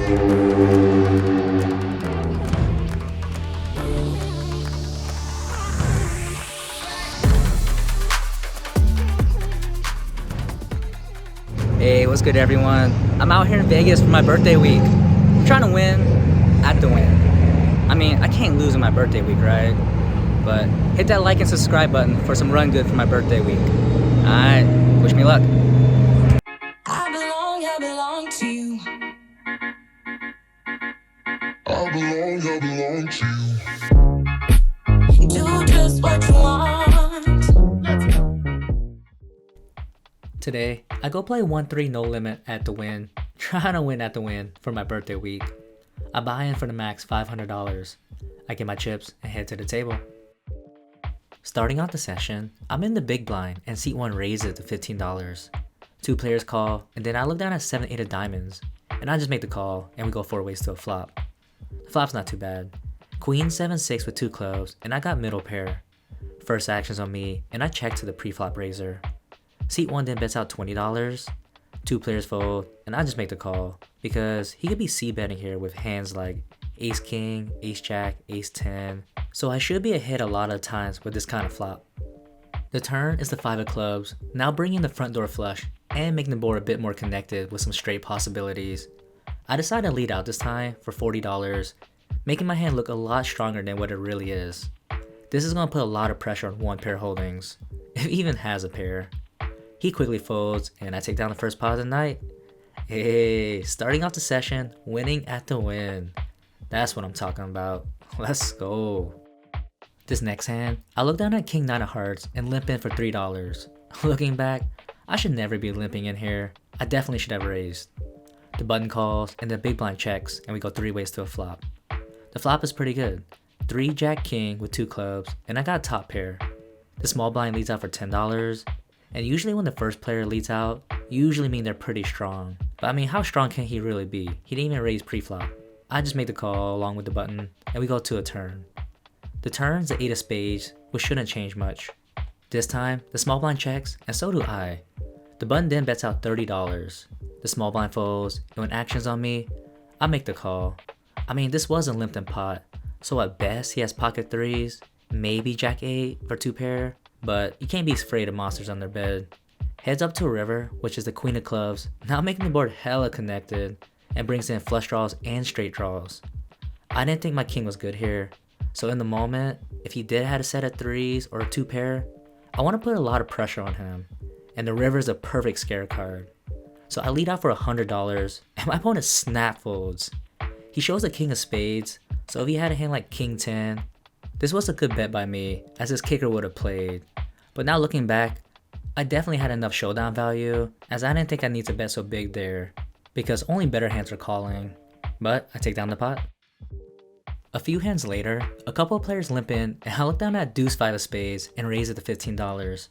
Hey, what's good everyone? I'm out here in Vegas for my birthday week. I'm trying to win at the Wynn. I mean, I can't lose in my birthday week, right? But hit that like and subscribe button for some run good for my birthday week. Alright, wish me luck. I belong to you. I belong to you. Do just what you want. Today, I go play 1-3 no limit at the Wynn. Trying to win at the Wynn for my birthday week. I buy in for the max $500. I get my chips and head to the table. Starting out the session, I'm in the big blind and seat 1 raises to $15. 2 players call, and then I look down at 7-8 of diamonds, and I just make the call, and we go 4 ways to a flop. The flop's not too bad. Queen 7-6 with 2 clubs, and I got middle pair. First action's on me, and I check to the pre-flop raiser. Seat 1 then bets out $20. 2 players fold, and I just make the call, because he could be c-betting here with hands like Ace King, Ace Jack, Ace 10, so I should be ahead a lot of times with this kind of flop. The turn is the 5 of clubs, now bringing the front door flush and making the board a bit more connected with some straight possibilities. I decide to lead out this time for $40, making my hand look a lot stronger than what it really is. This is going to put a lot of pressure on 1 pair holdings, if he even has a pair. He quickly folds, and I take down the first pot of the night. Hey, starting off the session, winning at the Wynn. That's what I'm talking about. Let's go. This next hand, I look down at King 9 of hearts and limp in for $3. Looking back, I should never be limping in here. I definitely should have raised. The button calls, and the big blind checks, and we go 3 ways to a flop. The flop is pretty good. 3 Jack King with 2 clubs, and I got a top pair. The small blind leads out for $10, and usually when the first player leads out, usually mean they're pretty strong. But I mean, how strong can he really be? He didn't even raise pre-flop. I just make the call along with the button, and we go to a turn. The turn's the 8 of spades, which shouldn't change much. This time, the small blind checks, and so do I. The button then bets out $30. The small blind folds, and when action's on me, I make the call. I mean, this was a limped pot, so at best he has pocket 3s, maybe Jack 8 for 2 pair, but you can't be afraid of monsters on their bed. Heads up to a river, which is the queen of clubs, now making the board hella connected, and brings in flush draws and straight draws. I didn't think my king was good here, so in the moment, if he did have a set of 3s or a 2 pair, I want to put a lot of pressure on him, and the river is a perfect scare card. So I lead out for $100, and my opponent snap folds. He shows the king of spades, so if he had a hand like king 10, this was a good bet by me, as his kicker would have played. But now looking back, I definitely had enough showdown value, as I didn't think I need to bet so big there, because only better hands are calling. But I take down the pot. A few hands later, a couple of players limp in, and I look down at deuce 5 of spades and raise it to $15.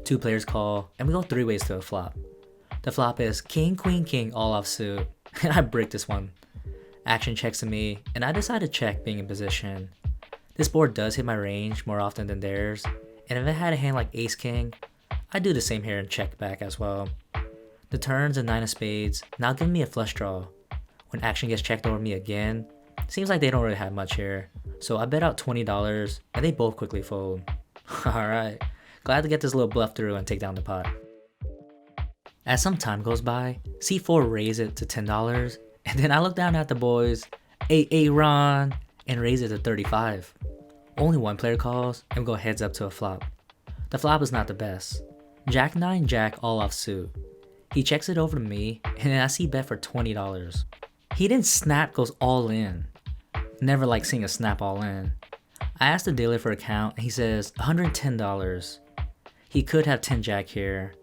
2 players call, and we go 3 ways to a flop. The flop is king, queen, king, all offsuit, and I break this one. Action checks to me, and I decide to check being in position. This board does hit my range more often than theirs, and if it had a hand like ace king, I do the same here and check back as well. The turn's a 9 of spades, now giving me a flush draw. When action gets checked over me again, seems like they don't really have much here, so I bet out $20, and they both quickly fold. Alright, glad to get this little bluff through and take down the pot. As some time goes by, C4 raise it to $10, and then I look down at the boys, hey Ron, and raise it to $35. Only 1 player calls, and we go heads up to a flop. The flop is not the best. Jack 9 Jack all offsuit. He checks it over to me, and then I see bet for $20. He didn't snap goes all in. Never like seeing a snap all in. I asked the dealer for a count, and he says $110. He could have 10 Jack here,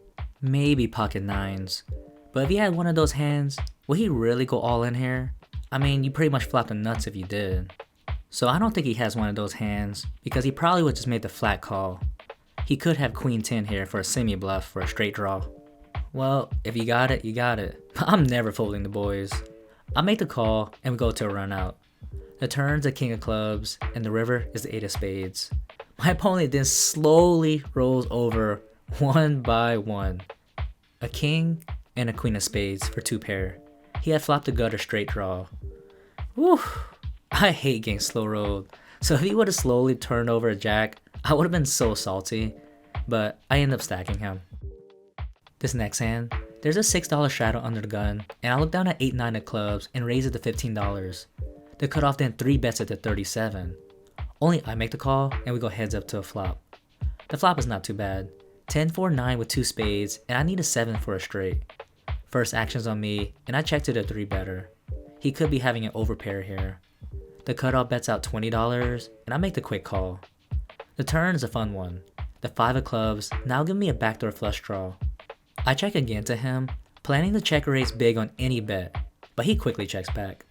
maybe pocket 9s, but if he had one of those hands, will he really go all in here? I mean, you pretty much flop the nuts if you did. So I don't think he has one of those hands, because he probably would just made the flat call. He could have queen 10 here for a semi bluff for a straight draw. Well, if you got it, you got it. I'm never folding the boys. I make the call, and we go to a run out. The turn's a king of clubs, and the river is the 8 of spades. My opponent then slowly rolls over 1 by 1. A king and a queen of spades for 2 pair. He had flopped the gutter straight draw. Whew, I hate getting slow rolled. So if he would have slowly turned over a jack, I would have been so salty, but I ended up stacking him. This next hand, there's a $6 shadow under the gun, and I look down at 8-9 of clubs and raise it to $15. The cutoff then 3 bets it to 37. Only I make the call, and we go heads up to a flop. The flop is not too bad. 10-4-9 with 2 spades, and I need a 7 for a straight. First action's on me, and I check to the 3 better. He could be having an overpair here. The cutoff bets out $20, and I make the quick call. The turn is a fun one. The 5 of clubs now give me a backdoor flush draw. I check again to him, planning to check raise big on any bet, but he quickly checks back.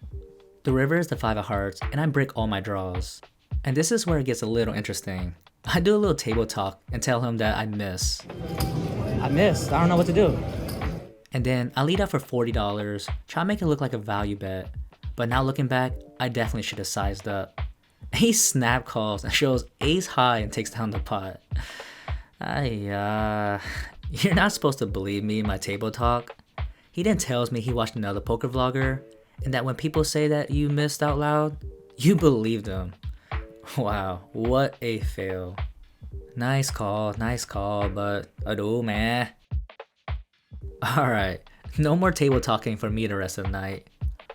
The river is the 5 of hearts, and I break all my draws. And this is where it gets a little interesting. I do a little table talk and tell him that I missed. I don't know what to do. And then I lead out for $40, try to make it look like a value bet. But now looking back, I definitely should have sized up. He snap calls and shows ace high and takes down the pot. You're not supposed to believe me in my table talk. He then tells me he watched another poker vlogger, and that when people say that you missed out loud, you believe them. Wow, what a fail. Nice call, but ado man. Alright, no more table talking for me the rest of the night.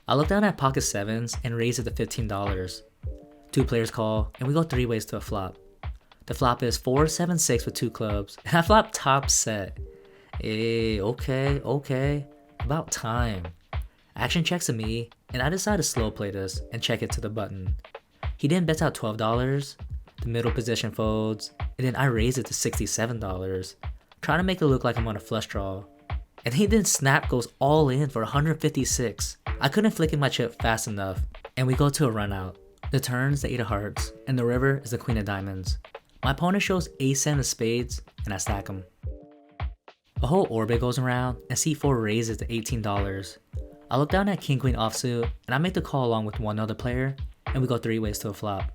I look down at pocket 7s and raise it to $15. 2 players call, and we go 3 ways to a flop. The flop is 4-7-6 with 2 clubs, and I flop top set. Okay, about time. Action checks to me, and I decide to slow play this and check it to the button. He then bets out $12, the middle position folds, and then I raise it to $67, trying to make it look like I'm on a flush draw. And he then snap goes all in for 156. I couldn't flick in my chip fast enough, and we go to a run out. The turn is the 8 of hearts, and the river is the queen of diamonds. My opponent shows ace-7 of spades, and I stack him. A whole orbit goes around, and C4 raises to $18. I look down at king-queen offsuit, and I make the call along with one other player, and we go 3 ways to a flop.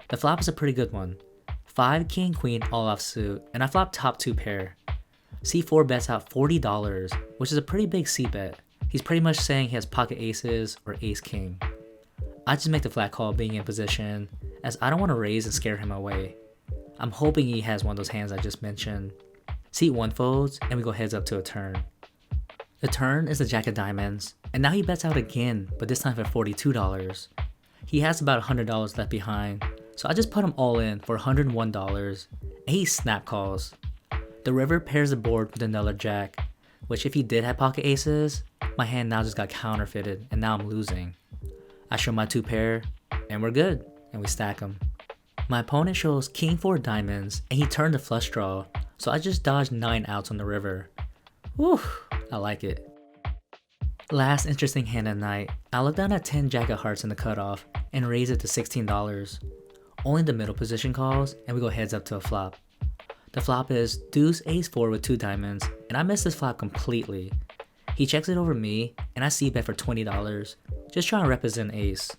The flop is a pretty good one. 5 king-queen all offsuit, and I flop top 2 pair. C4 bets out $40, which is a pretty big C bet. He's pretty much saying he has pocket aces or ace-king. I just make the flat call being in position, as I don't want to raise and scare him away. I'm hoping he has one of those hands I just mentioned. C1 folds, and we go heads up to a turn. The turn is the jack of diamonds, and now he bets out again, but this time for $42. He has about $100 left behind, so I just put him all in for $101, and he snap calls. The river pairs the board with another jack, which if he did have pocket aces, my hand now just got counterfeited, and now I'm losing. I show my 2 pair, and we're good, and we stack them. My opponent shows king 4 diamonds, and he turned a flush draw, so I just dodged 9 outs on the river. Whew, I like it. Last interesting hand of the night, I look down at 10 jack of hearts in the cutoff, and raise it to $16. Only the middle position calls, and we go heads up to a flop. The flop is deuce ace 4 with 2 diamonds, and I miss this flop completely. He checks it over me, and I c-bet for $20, just trying to represent ace.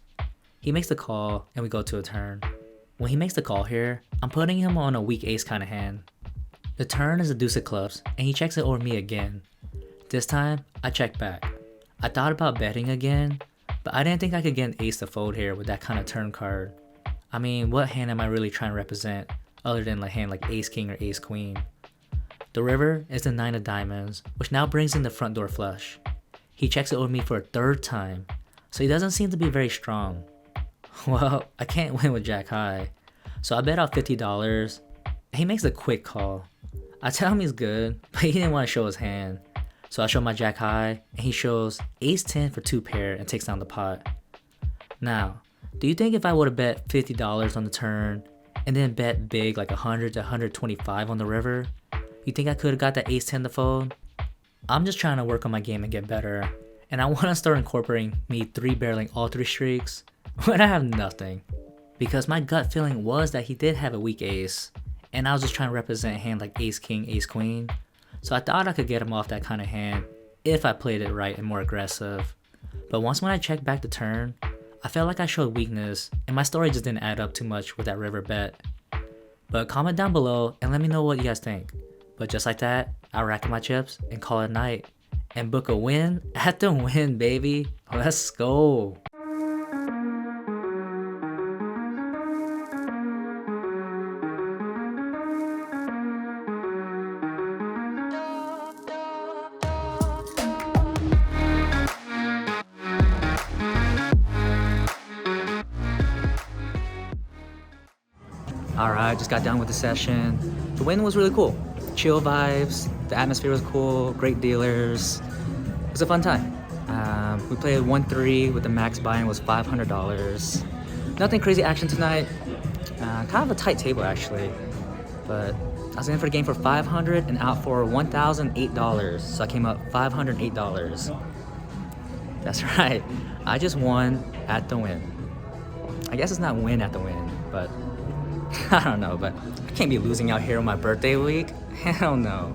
He makes the call, and we go to a turn. When he makes the call here, I'm putting him on a weak ace kind of hand. The turn is a deuce of clubs, and he checks it over me again. This time, I check back. I thought about betting again, but I didn't think I could get an ace to fold here with that kind of turn card. I mean, what hand am I really trying to represent, other than a hand like ace king or ace queen? The river is the 9 of diamonds, which now brings in the front door flush. He checks it over me for a 3rd time, so he doesn't seem to be very strong. Well, I can't win with jack high, so I bet out $50. He makes a quick call. I tell him he's good, but he didn't want to show his hand. So I show my jack high, and he shows ace 10 for 2 pair and takes down the pot. Now, do you think if I would have bet $50 on the turn, and then bet big like 100 to 125 on the river, you think I could have got that ace 10 to fold? I'm just trying to work on my game and get better, and I want to start incorporating me 3-barreling all 3 streaks when I have nothing. Because my gut feeling was that he did have a weak ace, and I was just trying to represent a hand like ace king, ace queen, so I thought I could get him off that kind of hand if I played it right and more aggressive. But once when I checked back the turn, I felt like I showed weakness, and my story just didn't add up too much with that river bet. But comment down below and let me know what you guys think. But just like that, I rack up my chips and call it a night. and book a win at the Wynn, baby. Let's go. Alright, just got done with the session. The Wynn was really cool. Chill vibes, the atmosphere was cool, great dealers. It was a fun time. We played 1-3 with the max buy-in was $500. Nothing crazy action tonight. Kind of a tight table actually. But I was in for the game for $500 and out for $1,008. So I came up $508. That's right. I just won at the Wynn. I guess it's not win at the Wynn, but I don't know, but I can't be losing out here on my birthday week. Hell no.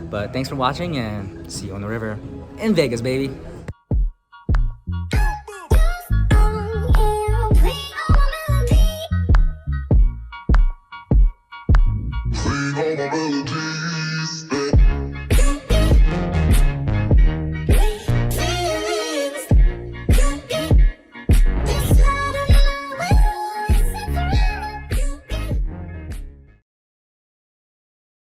But thanks for watching and see you on the river. In Vegas, baby.